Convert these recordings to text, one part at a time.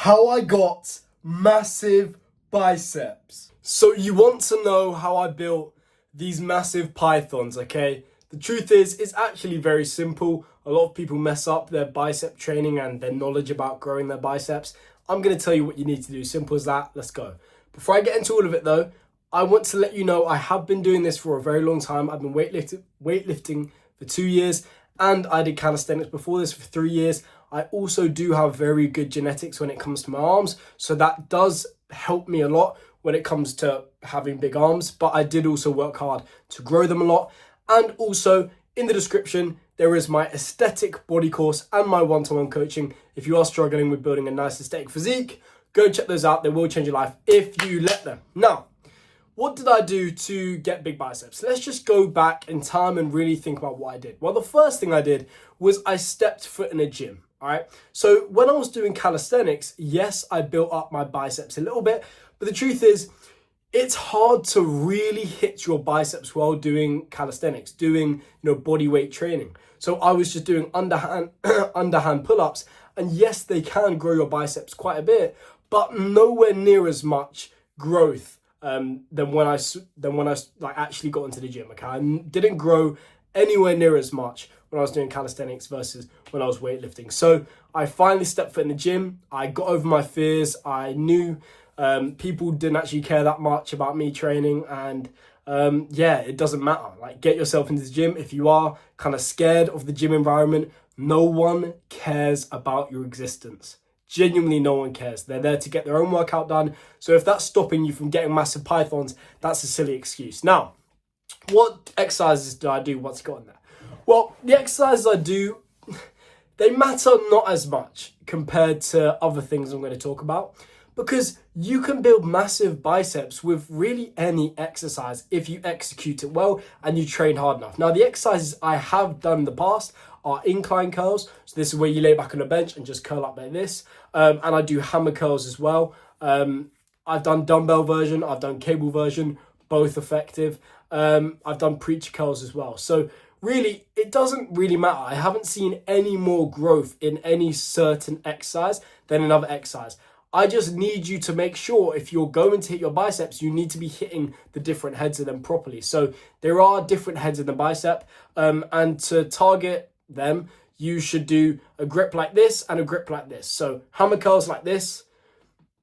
how I got massive biceps. So you want to know how I built these massive pythons, okay? The truth is, it's actually very simple. A lot of people mess up their bicep training and their knowledge about growing their biceps. I'm going to tell you what you need to do. Simple as that. Let's go. Before I get into all of it though, I want to let you know I have been doing this for a very long time. I've been weightlifting for 2 years, and I did calisthenics before this for 3 years. I also do have very good genetics when it comes to my arms, so that does help me a lot when it comes to having big arms, but I did also work hard to grow them a lot. And also in the description, there is my aesthetic body course and my one-to-one coaching. If you are struggling with building a nice aesthetic physique, go check those out. They will change your life if you let them. Now, what did I do to get big biceps? Let's just go back in time and really think about what I did. Well, the first thing I did was I stepped foot in a gym. All right. So when I was doing calisthenics, yes, I built up my biceps a little bit, but the truth is, it's hard to really hit your biceps while doing calisthenics, doing, body weight training. So I was just doing underhand pull-ups, and yes, they can grow your biceps quite a bit, but nowhere near as much growth than when I actually got into the gym. Okay, I didn't grow anywhere near as much when I was doing calisthenics versus when I was weightlifting. So I finally stepped foot in the gym. I got over my fears. I knew people didn't actually care that much about me training, and it doesn't matter. Like, get yourself into the gym. If you are kind of scared of the gym environment, no one cares about your existence. Genuinely, no one cares. They're there to get their own workout done. So if that's stopping you from getting massive pythons, that's a silly excuse. Now, what exercises do I do once I got in there? Well, the exercises I do, they matter not as much compared to other things I'm going to talk about, because you can build massive biceps with really any exercise if you execute it well and you train hard enough. Now, the exercises I have done in the past are incline curls. So this is where you lay back on a bench and just curl up like this. And I do hammer curls as well. I've done dumbbell version. I've done cable version, both effective. I've done preacher curls as well. So really, it doesn't really matter. I haven't seen any more growth in any certain exercise than another exercise. I just need you to make sure if you're going to hit your biceps, you need to be hitting the different heads of them properly. So there are different heads in the bicep, and to target them, you should do a grip like this and a grip like this. So hammer curls like this,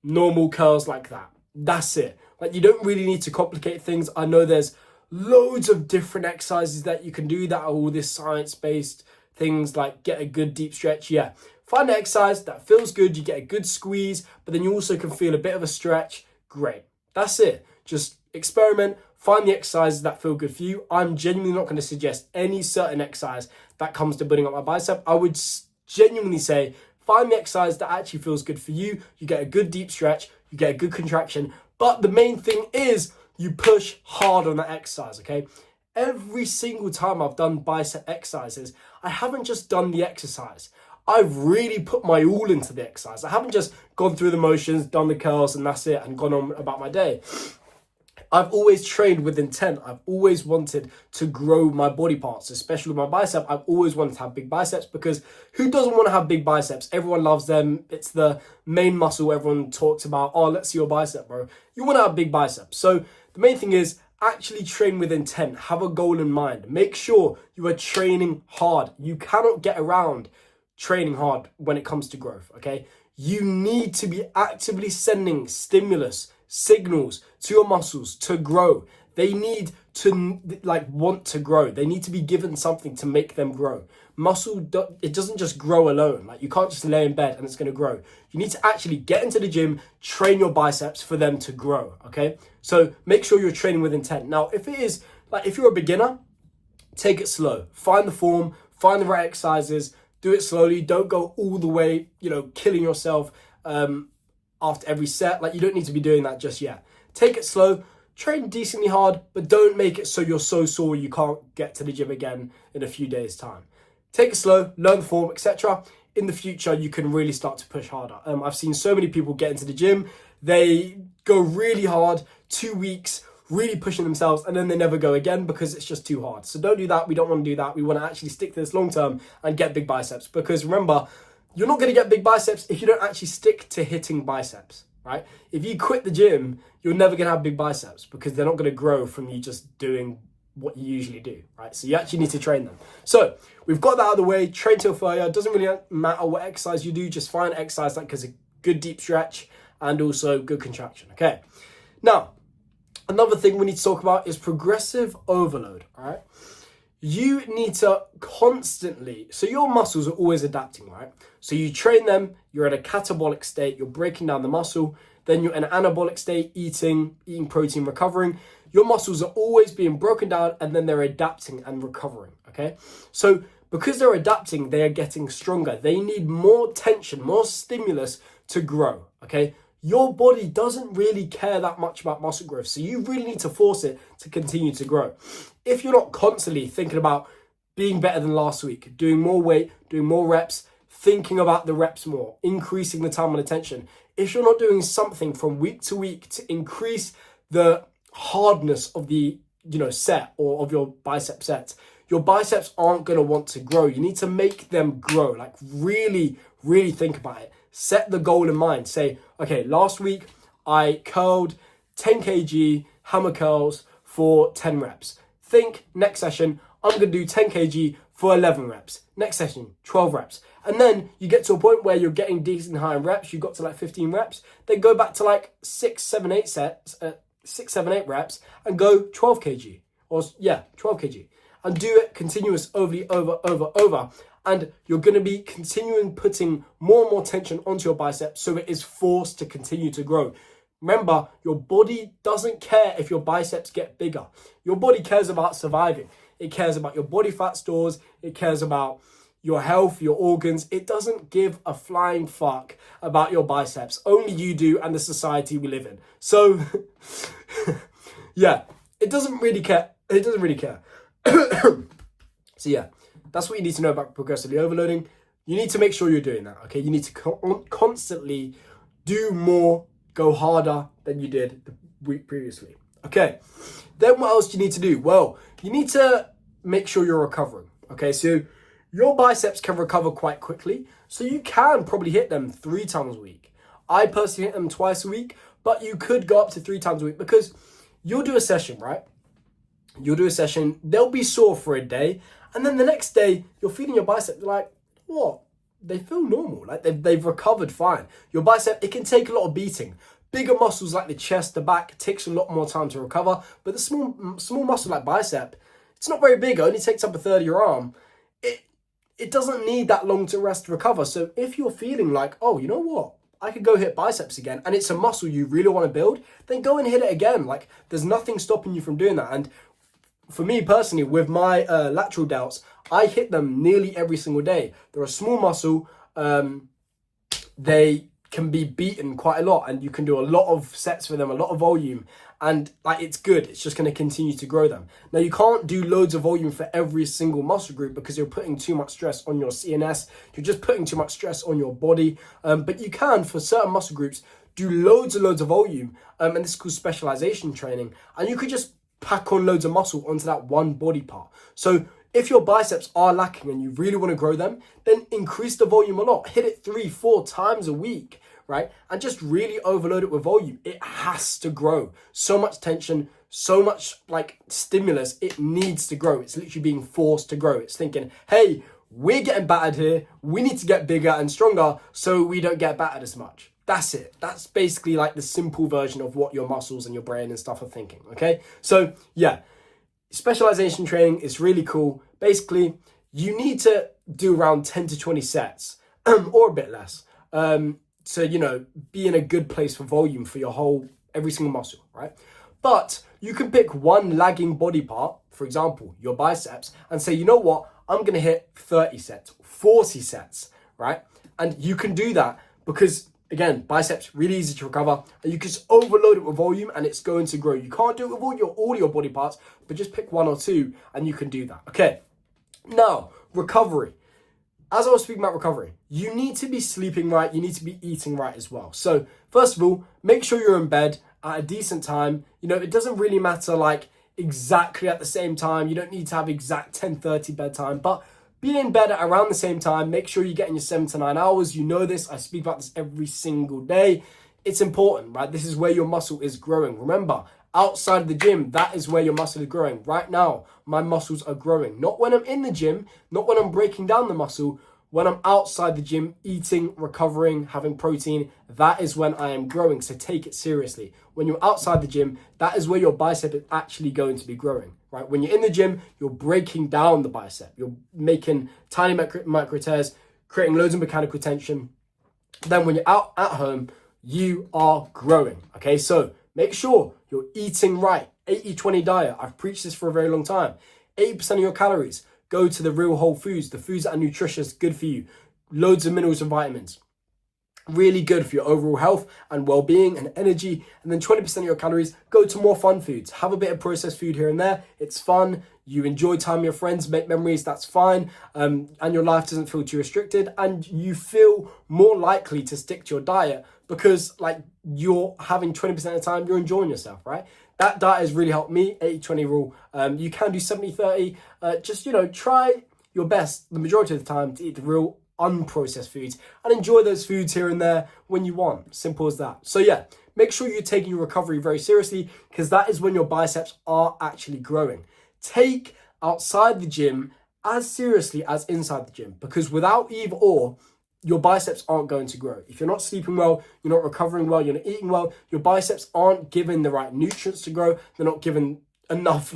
normal curls like that. That's it. Like, you don't really need to complicate things. I know there's loads of different exercises that you can do that are all this science-based things, like get a good deep stretch. Yeah, find an exercise that feels good, you get a good squeeze, but then you also can feel a bit of a stretch. Great. That's it. Just experiment, find the exercises that feel good for you. I'm genuinely not going to suggest any certain exercise that comes to building up my bicep. I would genuinely say find the exercise that actually feels good for you. You get a good deep stretch, you get a good contraction, but the main thing is you push hard on that exercise, okay? Every single time I've done bicep exercises, I haven't just done the exercise. I've really put my all into the exercise. I haven't just gone through the motions, done the curls, and that's it, and gone on about my day. I've always trained with intent. I've always wanted to grow my body parts, especially with my bicep. I've always wanted to have big biceps, because who doesn't want to have big biceps? Everyone loves them. It's the main muscle everyone talks about. Oh, let's see your bicep, bro. You want to have big biceps. So the main thing is actually train with intent. Have a goal in mind. Make sure you are training hard. You cannot get around training hard when it comes to growth, okay? You need to be actively sending stimulus, signals to your muscles to grow. They need to want to grow. They need to be given something to make them grow. Muscle, it doesn't just grow alone. Like, you can't just lay in bed and it's going to grow. You need to actually get into the gym, train your biceps for them to grow, okay? So make sure you're training with intent. Now, if you're a beginner, take it slow. Find the form, find the right exercises, do it slowly. Don't go all the way, killing yourself after every set. Like, you don't need to be doing that just yet. Take it slow, train decently hard, but don't make it so you're so sore you can't get to the gym again in a few days' time. Take it slow, learn the form, etc. In the future, you can really start to push harder. I've seen so many people get into the gym. They go really hard, 2 weeks, really pushing themselves, and then they never go again because it's just too hard. So don't do that. We don't want to do that. We want to actually stick to this long term and get big biceps, because remember, you're not going to get big biceps if you don't actually stick to hitting biceps, right? If you quit the gym, you're never going to have big biceps because they're not going to grow from you just doing what you usually do, right? So you actually need to train them. So we've got that out of the way. Train till failure. Doesn't really matter what exercise you do. Just find exercise that gives a good deep stretch and also good contraction, okay? Now, another thing we need to talk about is progressive overload, all right? You need to constantly, so your muscles are always adapting, right? So you train them, you're at a catabolic state, you're breaking down the muscle, then you're in an anabolic state, eating protein, recovering. Your muscles are always being broken down and then they're adapting and recovering, okay? So because they're adapting, they are getting stronger. They need more tension, more stimulus to grow, okay? Your body doesn't really care that much about muscle growth, so you really need to force it to continue to grow. If you're not constantly thinking about being better than last week, doing more weight, doing more reps, thinking about the reps more, increasing the time and attention, if you're not doing something from week to week to increase the hardness of the set or of your bicep sets, your biceps aren't going to want to grow. You need to make them grow. Like really, really think about it. Set the goal in mind. Say, okay, last week I curled 10 kg hammer curls for 10 reps. Think next session, I'm going to do 10 kg for 11 reps. Next session, 12 reps. And then you get to a point where you're getting decent high in reps. You got to like 15 reps. Then go back to like 6, 7, 8 reps and go 12 kg. 12 kg. And do it continuous over. And you're going to be continuing putting more and more tension onto your biceps so it is forced to continue to grow. Remember, your body doesn't care if your biceps get bigger. Your body cares about surviving. It cares about your body fat stores. It cares about your health, your organs. It doesn't give a flying fuck about your biceps. Only you do and the society we live in. So, yeah, it doesn't really care. It doesn't really care. So, yeah. That's what you need to know about progressively overloading. You need to make sure you're doing that, okay? You need to constantly do more, go harder than you did the week previously. Okay, then what else do you need to do? Well, you need to make sure you're recovering, okay? So your biceps can recover quite quickly, so you can probably hit them 3 times a week. I personally hit them twice a week, but you could go up to 3 times a week because you'll do a session, right? You'll do a session, they'll be sore for a day, and then the next day, you're feeling your bicep, you're like, what? They feel normal, like they've recovered fine. Your bicep, it can take a lot of beating. Bigger muscles like the chest, the back, it takes a lot more time to recover, but the small muscle like bicep, it's not very big, it only takes up a third of your arm. It doesn't need that long to rest to recover. So if you're feeling like, oh, you know what? I could go hit biceps again, and it's a muscle you really want to build, then go and hit it again. Like, there's nothing stopping you from doing that. And for me personally, with my lateral delts, I hit them nearly every single day. They're a small muscle. They can be beaten quite a lot, and you can do a lot of sets for them, a lot of volume, and like it's good. It's just going to continue to grow them. Now, you can't do loads of volume for every single muscle group because you're putting too much stress on your CNS. You're just putting too much stress on your body. But you can, for certain muscle groups, do loads and loads of volume, and this is called specialization training, and you could just pack on loads of muscle onto that one body part. So if your biceps are lacking and you really want to grow them, then increase the volume a lot. Hit it 3-4 times a week, right? And just really overload it with volume. It has to grow. So much tension, so much like stimulus, it needs to grow. It's literally being forced to grow. It's thinking, hey, we're getting battered here. We need to get bigger and stronger so we don't get battered as much. That's it. That's basically like the simple version of what your muscles and your brain and stuff are thinking, okay? So, yeah, specialization training is really cool. Basically, you need to do around 10 to 20 sets or a bit less to, be in a good place for volume for your every single muscle, right? But you can pick one lagging body part, for example, your biceps, and say, you know what? I'm going to hit 30 sets, 40 sets, right? And you can do that because, again, biceps, really easy to recover, and you can just overload it with volume and it's going to grow. You can't do it with all your body parts, but just pick 1 or 2 and you can do that. Okay, now, recovery. As I was speaking about recovery, you need to be sleeping right, you need to be eating right as well. So, first of all, make sure you're in bed at a decent time. It doesn't really matter like exactly at the same time. You don't need to have exact 10:30 bedtime, but be in bed at around the same time. Make sure you're getting your 7 to 9 hours. You know this. I speak about this every single day. It's important, right? This is where your muscle is growing. Remember, outside of the gym, that is where your muscle is growing. Right now, my muscles are growing. Not when I'm in the gym, not when I'm breaking down the muscle. When I'm outside the gym, eating, recovering, having protein, that is when I am growing. So take it seriously. When you're outside the gym, that is where your bicep is actually going to be growing, right? When you're in the gym, you're breaking down the bicep. You're making tiny micro tears, creating loads of mechanical tension. Then when you're out at home, you are growing, okay? So make sure you're eating right. 80-20 diet. I've preached this for a very long time. 80% of your calories go to the real whole foods, the foods that are nutritious, good for you. Loads of minerals and vitamins. Really good for your overall health and well-being and energy. And then 20% of your calories go to more fun foods. Have a bit of processed food here and there. It's fun. You enjoy time with your friends, make memories, that's fine. And your life doesn't feel too restricted. And you feel more likely to stick to your diet because like you're having 20% of the time, you're enjoying yourself, right? That diet has really helped me, 80-20 rule. You can do 70-30. Just, try your best the majority of the time to eat the real unprocessed foods and enjoy those foods here and there when you want. Simple as that. So yeah, make sure you're taking your recovery very seriously because that is when your biceps are actually growing. Take outside the gym as seriously as inside the gym because without either or, your biceps aren't going to grow. If you're not sleeping well, you're not recovering well, you're not eating well, your biceps aren't given the right nutrients to grow. They're not given enough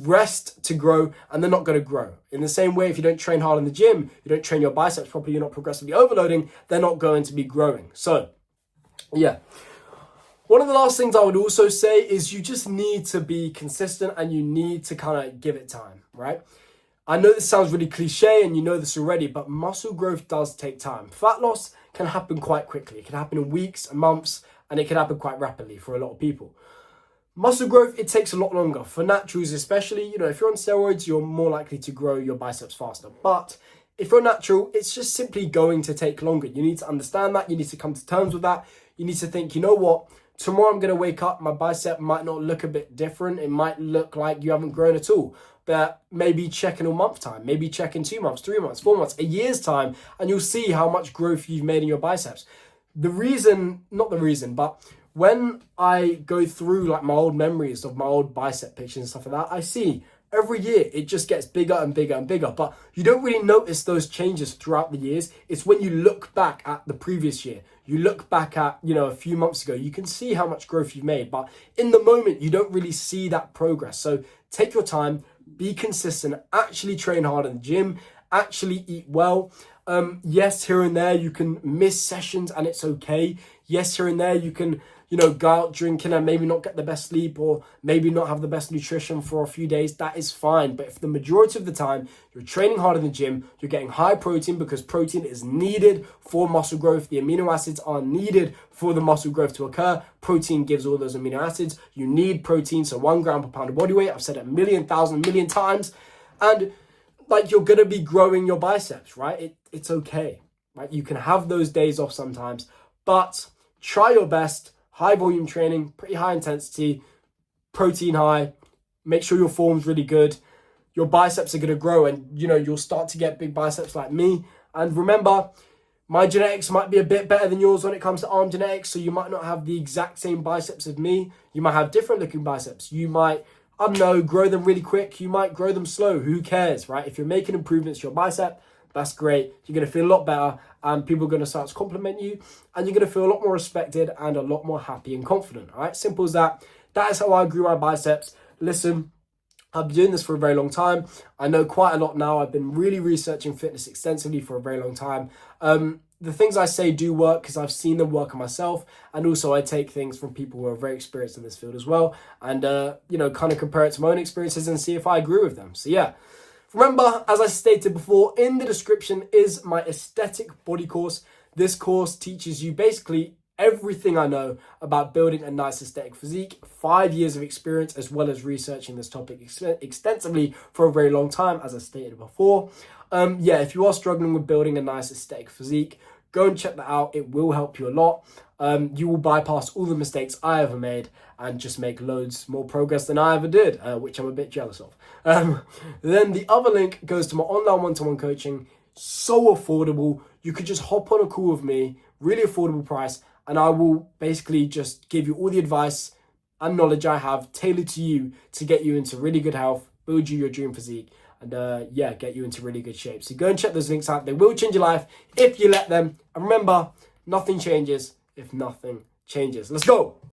rest to grow, and they're not going to grow. In the same way, if you don't train hard in the gym, you don't train your biceps properly, you're not progressively overloading, they're not going to be growing. So, yeah. One of the last things I would also say is you just need to be consistent and you need to kind of give it time, right? I know this sounds really cliche and you know this already, but muscle growth does take time. Fat loss can happen quite quickly. It can happen in weeks, months, and it can happen quite rapidly for a lot of people. Muscle growth, it takes a lot longer. For naturals especially, if you're on steroids, you're more likely to grow your biceps faster. But if you're natural, it's just simply going to take longer. You need to understand that. You need to come to terms with that. You need to think, you know what? Tomorrow I'm going to wake up, my bicep might not look a bit different. It might look like you haven't grown at all. But maybe check in a month time, maybe check in 2 months, 3 months, 4 months, a year's time, and you'll see how much growth you've made in your biceps. But when I go through like my old memories of my old bicep pictures and stuff like that, I see every year it just gets bigger and bigger and bigger. But you don't really notice those changes throughout the years. It's when you look back at the previous year, you look back at, a few months ago, you can see how much growth you've made. But in the moment, you don't really see that progress. So take your time, be consistent, actually train hard in the gym, actually eat well. Yes, here and there you can miss sessions and it's okay. Yes, here and there you can, go out drinking and maybe not get the best sleep or maybe not have the best nutrition for a few days. That is fine. But if the majority of the time you're training hard in the gym, you're getting high protein because protein is needed for muscle growth. The amino acids are needed for the muscle growth to occur. Protein gives all those amino acids. You need protein. So 1 gram per pound of body weight. I've said it a million times. And you're going to be growing your biceps, right? It's okay, right? You can have those days off sometimes, but try your best. High volume training, pretty high intensity, protein high, make sure your form's really good. Your biceps are going to grow and, you'll start to get big biceps like me. And remember, my genetics might be a bit better than yours when it comes to arm genetics. So you might not have the exact same biceps as me. You might have different looking biceps. You might, grow them really quick. You might grow them slow. Who cares, right? If you're making improvements to your bicep, that's great. You're going to feel a lot better and people are going to start to compliment you and you're going to feel a lot more respected and a lot more happy and confident. All right, simple as that. That is how I grew my biceps. Listen, I've been doing this for a very long time. I know quite a lot now. I've been really researching fitness extensively for a very long time. The things I say do work because I've seen them work on myself. And also I take things from people who are very experienced in this field as well. And, kind of compare it to my own experiences and see if I agree with them. So yeah. Remember, as I stated before, in the description is my aesthetic body course. This course teaches you basically everything I know about building a nice aesthetic physique, 5 years of experience, as well as researching this topic extensively for a very long time, as I stated before. If you are struggling with building a nice aesthetic physique, Go and check that out. It will help you a lot. You will bypass all the mistakes I ever made and just make loads more progress than I ever did, which I'm a bit jealous of. Then the other link goes to my online one-to-one coaching. So affordable. You could just hop on a call with me, really affordable price, and I will basically just give you all the advice and knowledge I have tailored to you to get you into really good health, build you your dream physique, and get you into really good shape. So go and check those links out. They will change your life if you let them. And remember, nothing changes if nothing changes. Let's go.